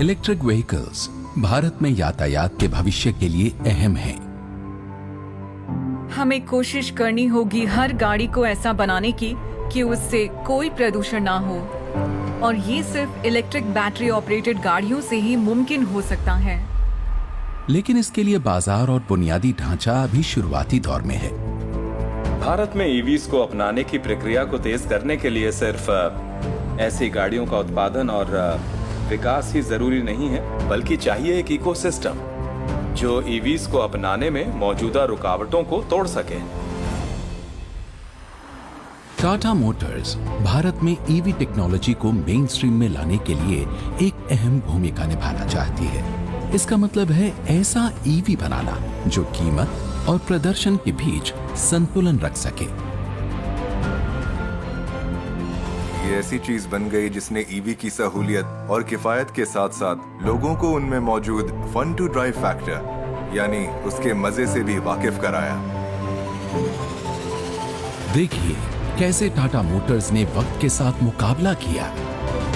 Electric vehicles Bharat में यातायात के भविष्य के लिए अहम हैं। हमें कोशिश करनी होगी हर गाड़ी को ऐसा बनाने की कि उससे कोई प्रदूषण ना हो, और ये सिर्फ इलेक्ट्रिक बैटरी ऑपरेटेड गाड़ियों से ही मुमकिन हो सकता है। लेकिन इसके लिए बाजार और बुनियादी ढांचा अभी शुरुआती दौर में है। भारत में ईवीज को अपनाने की प्रक्रिया को तेज करने के लिए सिर्फ ऐसी गाड़ियों का उत्पादन और विकास ही जरूरी नहीं है, बल्कि चाहिए एक इकोसिस्टम जो ईवीज को अपनाने में मौजूदा रुकावटों को तोड़ सके। टाटा मोटर्स भारत में ईवी टेक्नोलॉजी को मेन स्ट्रीम में लाने के लिए एक अहम भूमिका निभाना चाहती है। इसका मतलब है ऐसा ईवी बनाना जो कीमत और प्रदर्शन के बीच संतुलन रख सके। ये ऐसी चीज बन गई जिसने ईवी की सहूलियत और किफायत के साथ साथ लोगों को उनमें मौजूद फन टू ड्राइव फैक्टर यानी उसके मजे से भी वाकिफ कराया। देखिए कैसे टाटा मोटर्स ने वक्त के साथ मुकाबला किया।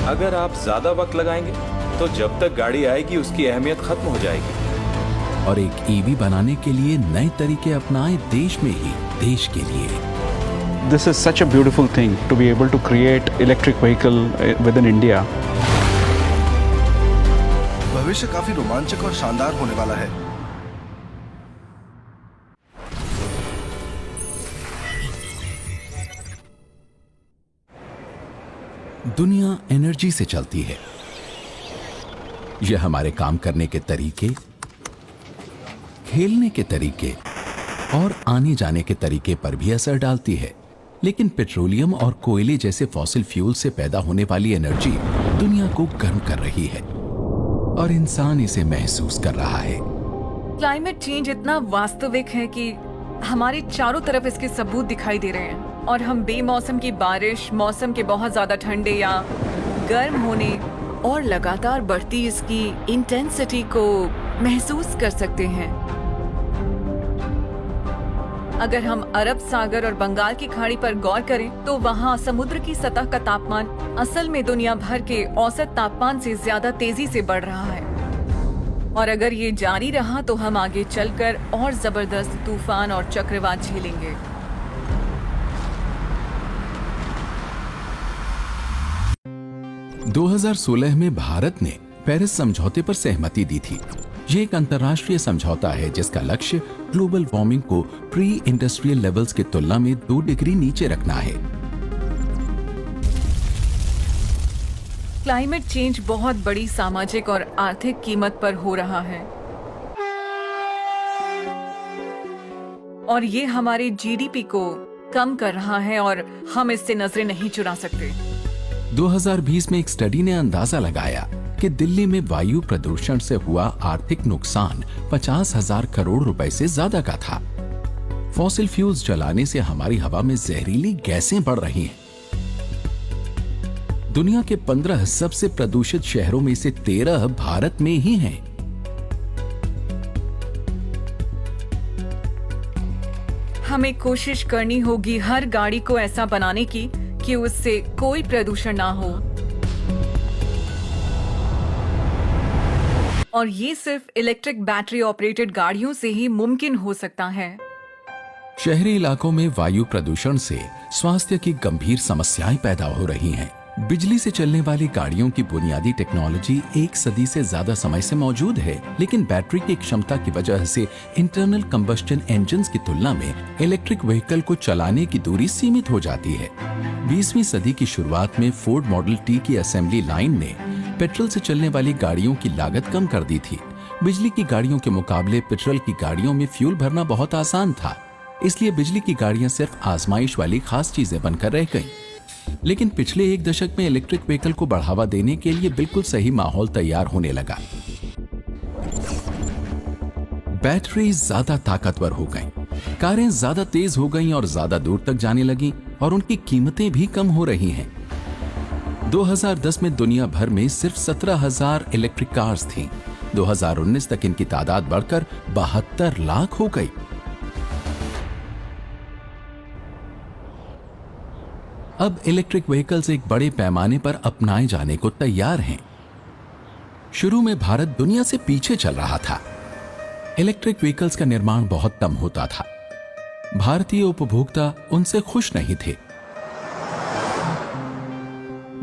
अगर आप ज्यादा वक्त लगाएंगे तो जब तक गाड़ी आएगी उसकी अहमियत खत्म हो जाएगी। और एक ईवी बनाने के लिए नए तरीके अपनाए देश में ही देश के लिए। This is such a beautiful thing to be able to create electric vehicle within India. भविष्य काफी रोमांचक और शानदार होने वाला है। दुनिया एनर्जी से चलती है। यह हमारे काम करने के तरीके, खेलने के तरीके और आने जाने के तरीके पर भी असर डालती है। लेकिन पेट्रोलियम और कोयले जैसे फॉसिल फ्यूल से पैदा होने वाली एनर्जी दुनिया को गर्म कर रही है और इंसान इसे महसूस कर रहा है। क्लाइमेट चेंज इतना वास्तविक है कि हमारे चारों तरफ इसके सबूत दिखाई दे रहे हैं, और हम बेमौसम की बारिश, मौसम के बहुत ज्यादा ठंडे या गर्म होने और लगातार बढ़ती इसकी इंटेंसिटी को महसूस कर सकते हैं। अगर हम अरब सागर और बंगाल की खाड़ी पर गौर करें तो वहाँ समुद्र की सतह का तापमान असल में दुनिया भर के औसत तापमान से ज्यादा तेजी से बढ़ रहा है, और अगर ये जारी रहा तो हम आगे चलकर और जबरदस्त तूफान और चक्रवात झेलेंगे। – 2016 में भारत ने पेरिस समझौते पर सहमति दी थी। ये एक अंतर्राष्ट्रीय समझौता है जिसका लक्ष्य ग्लोबल वार्मिंग को प्री इंडस्ट्रियल लेवल्स की तुलना में 2 डिग्री नीचे रखना है। क्लाइमेट चेंज बहुत बड़ी सामाजिक और आर्थिक कीमत पर हो रहा है, और ये हमारे जीडीपी को कम कर रहा है और हम इससे नजरें नहीं चुरा सकते। 2020 में एक स्टडी ने अंदाजा लगाया कि दिल्ली में वायु प्रदूषण से हुआ आर्थिक नुकसान 50,000 करोड़ रुपए से ज्यादा का था। फॉसिल फ्यूल्स जलाने से हमारी हवा में जहरीली गैसें बढ़ रही हैं। दुनिया के 15 सबसे प्रदूषित शहरों में से 13 भारत में ही हैं। हमें कोशिश करनी होगी हर गाड़ी को ऐसा बनाने की कि उससे कोई प्रदूषण ना हो, और ये सिर्फ इलेक्ट्रिक बैटरी ऑपरेटेड गाड़ियों से ही मुमकिन हो सकता है। शहरी इलाकों में वायु प्रदूषण से स्वास्थ्य की गंभीर समस्याएं पैदा हो रही हैं। बिजली से चलने वाली गाड़ियों की बुनियादी टेक्नोलॉजी 1 सदी से ज्यादा समय से मौजूद है, लेकिन बैटरी की क्षमता की वजह से इंटरनल कंबस्टन इंजन्स की तुलना में इलेक्ट्रिक व्हीकल को चलाने की दूरी सीमित हो जाती है। 20वीं सदी की शुरुआत में फोर्ड मॉडल टी की असेंबली लाइन ने पेट्रोल से चलने वाली गाड़ियों की लागत कम कर दी थी। बिजली की गाड़ियों के मुकाबले पेट्रोल की गाड़ियों में फ्यूल भरना बहुत आसान था, इसलिए बिजली की गाड़ियां सिर्फ आजमाइश वाली खास चीजें बनकर रह गईं। लेकिन पिछले 1 दशक में इलेक्ट्रिक व्हीकल को बढ़ावा देने के लिए बिल्कुल सही माहौल तैयार होने लगा। बैटरी ज्यादा ताकतवर हो गईं, कारें ज्यादा तेज हो गईं और ज्यादा दूर तक जाने लगीं, और उनकी कीमतें भी कम हो रही हैं। 2010 में दुनिया भर में सिर्फ 17,000 इलेक्ट्रिक कार्स थीं। 2019 तक इनकी तादाद बढ़कर 72 लाख हो गई। अब इलेक्ट्रिक व्हीकल्स एक बड़े पैमाने पर अपनाए जाने को तैयार हैं। शुरू में भारत दुनिया से पीछे चल रहा था। इलेक्ट्रिक व्हीकल्स का निर्माण बहुत कम होता था। भारतीय उपभोक्ता उनसे खुश नहीं थे।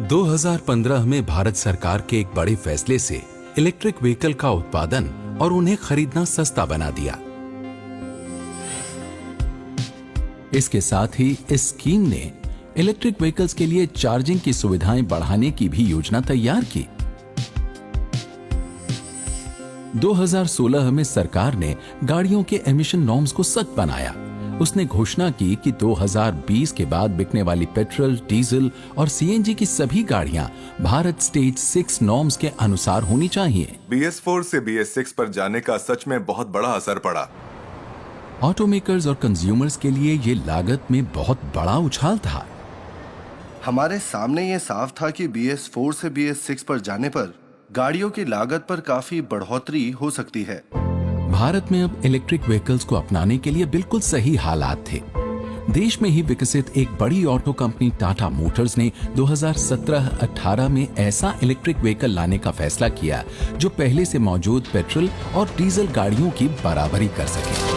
2015 में भारत सरकार के एक बड़े फैसले से इलेक्ट्रिक व्हीकल का उत्पादन और उन्हें खरीदना सस्ता बना दिया। इसके साथ ही इस स्कीम ने इलेक्ट्रिक व्हीकल्स के लिए चार्जिंग की सुविधाएं बढ़ाने की भी योजना तैयार की। 2016 में सरकार ने गाड़ियों के एमिशन नॉर्म्स को सख्त बनाया। उसने घोषणा की कि 2020 के बाद बिकने वाली पेट्रोल, डीजल और सीएनजी की सभी गाड़ियां भारत स्टेज 6 नॉर्म्स के अनुसार होनी चाहिए। BS4 से BS6 पर जाने का सच में बहुत बड़ा असर पड़ा। ऑटोमेकर्स और कंज्यूमर्स के लिए ये लागत में बहुत बड़ा उछाल था। हमारे सामने ये साफ था कि BS4 से BS6 पर जाने पर गाड़ियों की लागत पर काफी बढ़ोतरी हो सकती है। भारत में अब इलेक्ट्रिक व्हीकल्स को अपनाने के लिए बिल्कुल सही हालात थे। देश में ही विकसित एक बड़ी ऑटो कंपनी टाटा मोटर्स ने 2017-18 में ऐसा इलेक्ट्रिक व्हीकल लाने का फैसला किया जो पहले से मौजूद पेट्रोल और डीजल गाड़ियों की बराबरी कर सके।